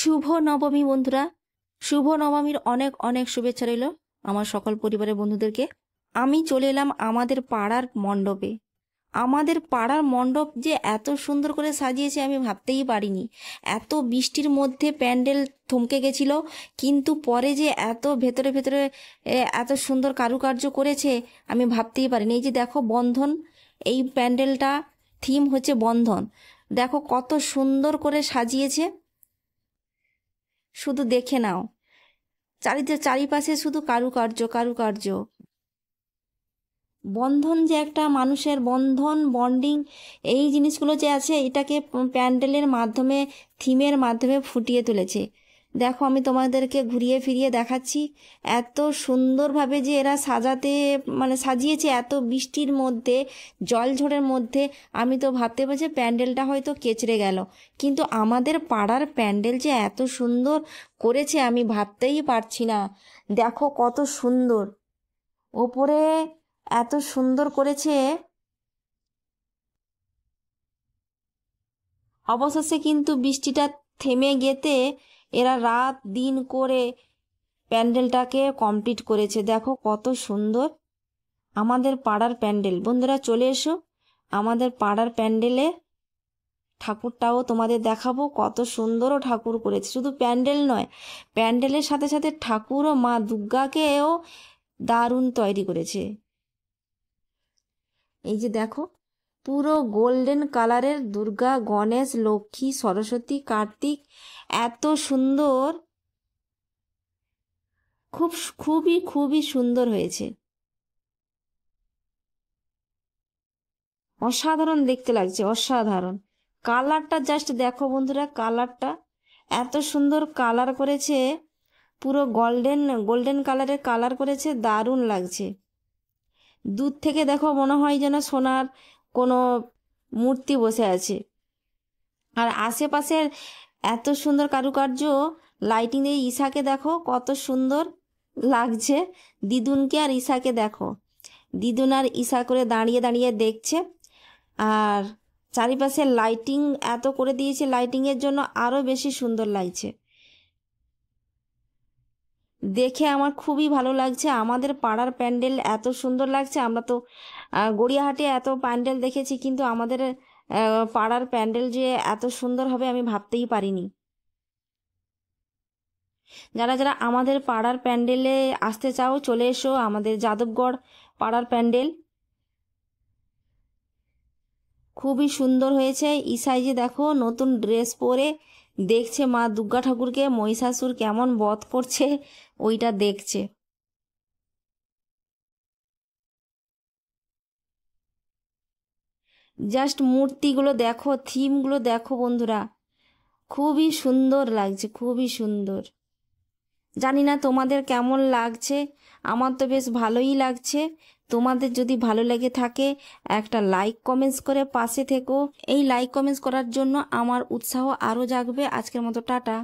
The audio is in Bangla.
শুভ নবমী বন্ধুরা, শুভ নবমীর অনেক অনেক শুভেচ্ছা রইল আমার সকল পরিবারের বন্ধুদেরকে। আমি চলে এলাম আমাদের পাড়ার মণ্ডপে। আমাদের পাড়ার মণ্ডপ যে এত সুন্দর করে সাজিয়েছে আমি ভাবতেই পারিনি। এত বৃষ্টির মধ্যে প্যান্ডেল থমকে গেছিল, কিন্তু পরে যে এত ভেতরে ভেতরে এত সুন্দর কারুকার্য করেছে আমি ভাবতেই পারিনি। এই যে দেখো বন্ধন, এই প্যান্ডেলটা থিম হচ্ছে বন্ধন। দেখো কত সুন্দর করে সাজিয়েছে, শুধু দেখে নাও। চারিপাশে শুধু কারুকার্য কারুকার্য। বন্ধন যে একটা মানুষের বন্ধন, বন্ডিং, এই জিনিসগুলো যে আছে এটাকে প্যান্ডেলের মাধ্যমে, থিমের মাধ্যমে ফুটিয়ে তুলেছে। দেখো আমি তোমাদেরকে ঘুরিয়ে ফিরিয়ে দেখাচ্ছি এত সুন্দরভাবে যে এরা সাজিয়েছে এত বৃষ্টির মধ্যে, জলঝড়ের মধ্যে। আমি তো ভাবতে পারছি প্যান্ডেলটা হয়তো কেচড়ে গেল, কিন্তু আমাদের পাড়ার প্যান্ডেল যে এত সুন্দর করেছে আমি ভাবতেই পারছি না। দেখো কত সুন্দর, ওপরে এত সুন্দর করেছে। অবশেষে কিন্তু বৃষ্টিটা থেমে গেতে এরা রাত দিন করে প্যান্ডেলটাকে কমপ্লিট করেছে। দেখো কত সুন্দর আমাদের পাড়ার প্যান্ডেল। বন্ধুরা চলে এসো আমাদের পাড়ার প্যান্ডেলে, ঠাকুরটাও তোমাদের দেখাবো। কত সুন্দরও ঠাকুর করেছে, শুধু প্যান্ডেল নয়, প্যান্ডেলের সাথে সাথে ঠাকুরও মা দুর্গাকেও দারুণ তৈরি করেছে। এই যে দেখো পুরো গোল্ডেন কালারের দুর্গা, গণেশ, লক্ষ্মী, সরস্বতী, কার্তিক, এত সুন্দর, খুবই খুবই সুন্দর হয়েছে। অসাধারণ দেখতে লাগছে, অসাধারণ। কালারটা জাস্ট দেখো বন্ধুরা, কালারটা এত সুন্দর কালার করেছে, পুরো গোল্ডেন গোল্ডেন কালারের কালার করেছে, দারুণ লাগছে। দূর থেকে দেখো মনে হয় যেন সোনার কোনো মূর্তি বসে আছে। আর আশেপাশের এত সুন্দর কারুকার্য, লাইটিং দিয়ে ঈশাকে দেখো কত সুন্দর লাগছে। দিদুনকে আর ঈশাকে দেখো, দিদুন আর ঈশা করে দাঁড়িয়ে দাঁড়িয়ে দেখছে। আর চারিপাশে লাইটিং এত করে দিয়েছে, লাইটিংয়ের জন্য আরও বেশি সুন্দর লাগছে। দেখে আমার খুবই ভালো লাগছে। আমাদের পাড়ার প্যান্ডেল এত সুন্দর লাগছে। আমরা তো গড়িয়াহাটে এত প্যান্ডেল দেখেছি, কিন্তু আমাদের পাড়ার প্যান্ডেল যে এত সুন্দর হবে আমি ভাবতেই পারিনি। যারা যারা আমাদের পাড়ার প্যান্ডেলে আসতে চাও চলে এসো, আমাদের যাদবগড় পাড়ার প্যান্ডেল খুবই সুন্দর হয়েছে। ঈশাই যে দেখো নতুন ড্রেস পরে দেখছে মা দুর্গা ঠাকুরকে মহিষাসুর কেমন বধ করছে ওইটা দেখছে। জাস্ট মূর্তিগুলো দেখো, থিমগুলো দেখো বন্ধুরা, খুবই সুন্দর লাগছে, খুবই সুন্দর। জানি না তোমাদের কেমন লাগছে, আমার তো বেশ ভালোই লাগছে। তোমাদের যদি ভালো লেগে থাকে একটা লাইক কমেন্টস করে পাশে থেকো। এই লাইক কমেন্টস করার জন্য আমার উৎসাহ আরও জাগবে। আজকের মতো টাটা।